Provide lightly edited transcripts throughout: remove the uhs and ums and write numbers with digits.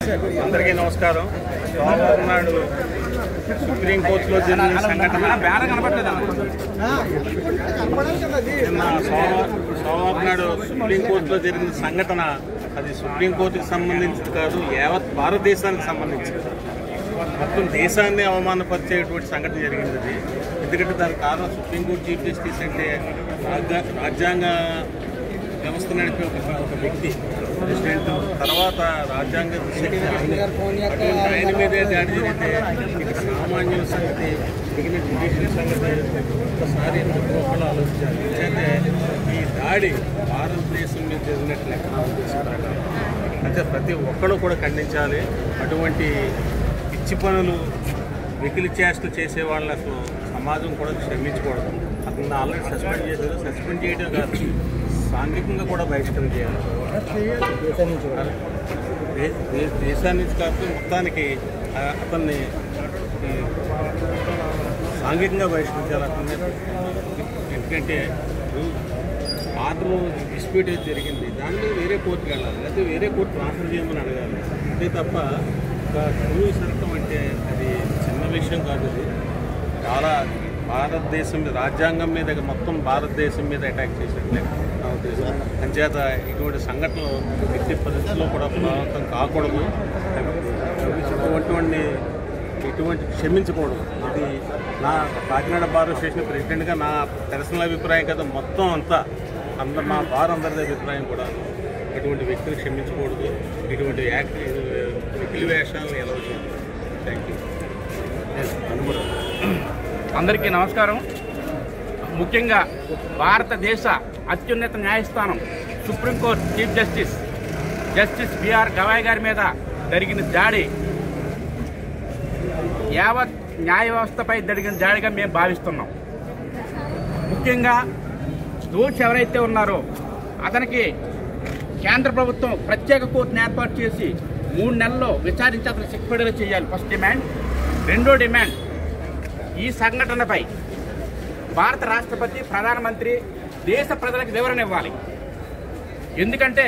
అందరికీ నమస్కారం. సోమవారం నాడు సుప్రీంకోర్టులో జరిగిన సంఘటన సోమవారం నాడు సుప్రీంకోర్టులో జరిగిన సంఘటన అది సుప్రీంకోర్టుకి సంబంధించింది కాదు, యావత్ భారతదేశానికి సంబంధించింది. మొత్తం దేశాన్ని అవమానపరిచేటువంటి సంఘటన జరిగింది అది. ఎందుకంటే దానికి కారణం సుప్రీంకోర్టు చీఫ్ జస్టిస్ అంటే రాజ్యాంగ వ్యవస్థ నడిపే ఒక వ్యక్తి, ప్రెసిడెంట్. తర్వాత రాజ్యాంగ ఆయన మీదే దాడి జరిగితే ఇక సామాన్యుల సంగతి, మిగిలిన జ్యుడిషియల్ సంగతి ఒక్కసారి ఒకళ్ళు ఆలోచించాలి. ఎందుకంటే ఈ దాడి భారతదేశం మీద జరిగినట్లు లెక్క. అంటే ప్రతి ఒక్కరు కూడా ఖండించాలి. అటువంటి పిచ్చి పనులు, వెకిలి చేష్టలు చేసే వాళ్ళని అసలు సమాజం కూడా క్షమించకూడదు. అతను ఆల్రెడీ సస్పెండ్ చేశారు. సస్పెండ్ చేయడం కాదు, సాంఘికంగా కూడా బహిష్కరణ చేయాలి. దేశాన్ని నుంచి కాకపోతే మొత్తానికి అతన్ని సాంఘికంగా బహిష్కరించాలి అతన్ని. ఎందుకంటే ఆర్డర్ డిస్ప్యూట్ అయితే జరిగింది, దానిలో వేరే కోర్టుకి వెళ్ళాలి, లేకపోతే వేరే కోర్టు ట్రాన్స్ఫర్ చేయమని అడగాలి. అంతే తప్ప భూమి సరకం అంటే అది చిన్న విషయం కాదు. అది చాలా భారతదేశం మీద, రాజ్యాంగం మీద, మొత్తం భారతదేశం మీద అటాక్ చేసినట్లే నా ఉద్దేశం. అంచేత ఇటువంటి సంఘటనలు ఎట్టి పరిస్థితుల్లో కూడా పునరావృతం కాకూడదు. ఇటువంటి క్షమించకూడదు. ఇది నా కాకినాడ బార్ అసోసియేషన్ ప్రెసిడెంట్గా నా పర్సనల్ అభిప్రాయం కదా, మొత్తం అంతా మా బార్ అందరిది అభిప్రాయం కూడా. ఇటువంటి వ్యక్తులు క్షమించకూడదు. ఇటువంటి వెకిలి వేషాలను ఎలా చేయాలి. Thank you. అందరికీ నమస్కారం. ముఖ్యంగా భారతదేశ అత్యున్నత న్యాయస్థానం supreme court chief justice BR Gavai గారి మీద జరిగిన దాడి యావత్ న్యాయ వ్యవస్థపై జరిగిన దాడిగా మేము భావిస్తున్నాం. ముఖ్యంగా దోషి ఎవరైతే ఉన్నారో అతనికి కేంద్ర ప్రభుత్వం ప్రత్యేక కోర్టును ఏర్పాటు చేసి 3 నెలల్లో విచారించి అతను శిక్ష పడేలా చేయాలి. First demand. రెండో డిమాండ్, ఈ సంఘటనపై భారత రాష్ట్రపతి, ప్రధానమంత్రి దేశ ప్రజలకు వివరణ ఇవ్వాలి. ఎందుకంటే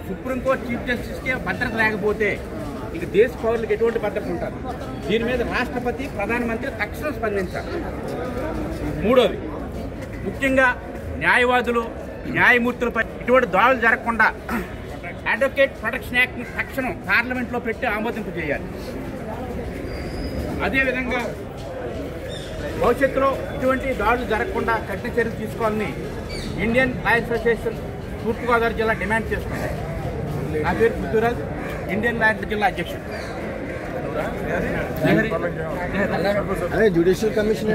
సుప్రీంకోర్టు చీఫ్ జస్టిస్కి భద్రత లేకపోతే ఇక దేశ పౌరులకు ఎటువంటి భద్రత ఉంటుంది. దీని మీద రాష్ట్రపతి, ప్రధానమంత్రి తక్షణం స్పందించాలి. మూడోది, ముఖ్యంగా న్యాయవాదులు, న్యాయమూర్తులపై ఇటువంటి దాడులు జరగకుండా అడ్వకేట్ ప్రొటెక్షన్ యాక్ట్ని తక్షణం పార్లమెంట్లో పెట్టి ఆమోదింపు చేయాలి. అదేవిధంగా భవిష్యత్తులో ఇటువంటి దాడులు జరగకుండా కఠిన చర్యలు తీసుకోవాలని ఇండియన్ లాయర్స్ అసోసియేషన్ తూర్పుగోదావరి జిల్లా డిమాండ్ చేస్తుంది. నా పేరు పృథ్వీరాజ్, ఇండియన్ లాయర్స్ జిల్లా అధ్యక్షుడు. Judicial commission